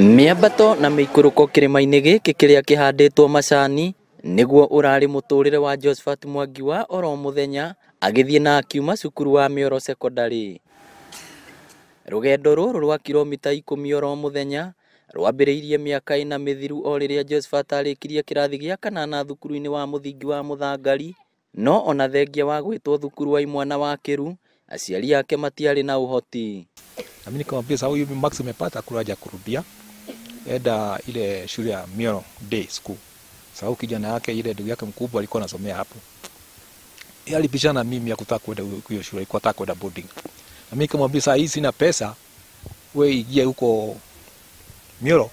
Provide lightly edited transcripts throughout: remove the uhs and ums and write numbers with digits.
Miambato na miikuruko kirima-ini giki kiria kihanditwo macani niguo urari muturire wa Josephat Mwangi wa oro muthenya agithie na akiuma cukuru wa Mioro Secondary. Rugendo ruru rwa kilomita 10 oro muthenya rwambiriirie miaka ina mithiru o riria Josephat arikirie kirathi gia kanana thukuru-ini wa muthingi wa Muthangari, no ona thengia wa gwitwo thukuru wa imwana wa Kiru, aciari yake matiari na uhoti. Na mimi nikamwambia sawa, hiyo max umepata kuraja kurudia enda ile shule ya Mioro Day School. Sababu kijana yake ile ndugu yake mkubwa alikuwa anasomea hapo. Yeye alipishana mimi ya kutaka kwenda hiyo shule, alikuwa anataka kwenda boarding. Na mimi nikamwambia sasa hii sina pesa, wewe ingia huko Mioro,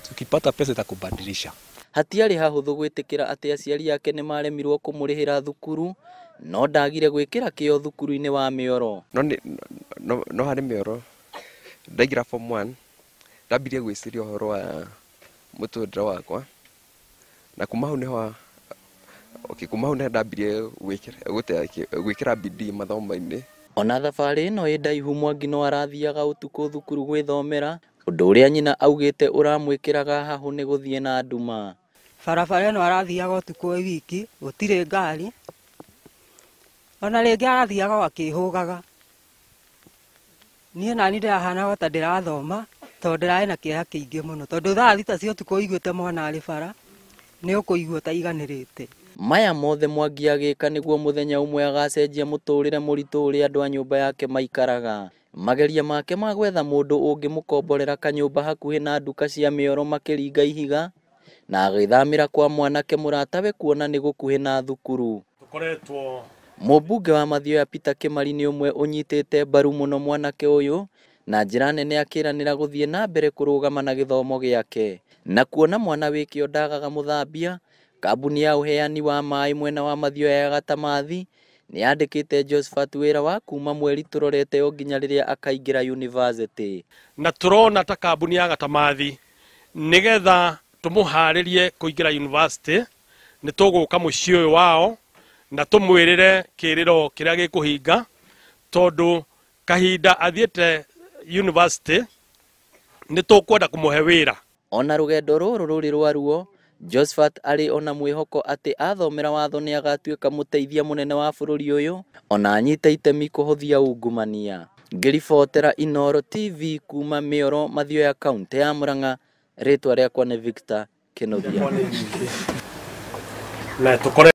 tukipata pesa itakubadilisha. Hatiari hahuthu gwitikira ati aciari yake ni maremirwo kumurihira thukuru, no ndagire gwikira kio thukuru-ini wa Mioro. No hari Mioro ndagira form 1 ndabirie gwiciria uhoro wa mutundira wakwa, na kuma hau niho ndabirie gwikira bidii mathomo-ini. Ona thabari no indaihu Mwangi no arathiaga utuku thukuru gwithomera, undu uria nyina augite uramwikiraga hahu ni guthie na nduma. Barabara no arathiaga utuku wiki gutire ngari, ona ringi arathiaga akihugaga. Nie nani ndahana gota ndirathoma tondu ndirae na kieha kiingi muno, tondu thaa thita cia utuku iguite mwana ari bara ni ukuigua ta iganirite. Maya mothe Mwangi agika niguo muthenya umwe agacenjia muturire muritu uria andu a nyumba yake maikaraga. Mageria make ma gwetha mundu ungimukomborera kanyumba hakuhi na nduka cia Mioro makiringa ihiga, na agithamira kwa mwanake muratawe kuona ni gukuhi na thukuru. Ikoretwo Mumbunge wa Mathioya Kimari ni umwe unyitite mbaru muno mwanake uyu, na njira nene akiranira guthie na mbere kurugama na githomo giake, na kuona mwana wikio ndagaga muthambia. Kambuni ya uheani wa mai mwena wa Mathioya ya Gatamathi ni yandikite Josephat wira wa kuuma mweri turorete o nginya riria akaingira university. Na turona ta kambuni ya Gatamathi nigetha tumuharirie kuingira university, ni tuguka mucii uyu wao na tumwirire kiriro kiria gikuhinga, tondu kahinda athiete university ni tukwenda kumuhe wira. Ona rugendo ruru ruri rwaruo, Josephat ari ona mwihoko ati athomera watho ni agatuika muteithia munene wa bururi uyu, ona anyita itemi kuhuthia ungumania. Ngiribotera Inooro TV kuuma Mioro, Mathioya kaunti ya Murang'a, ritwa riakwa ni Victor Kinothia.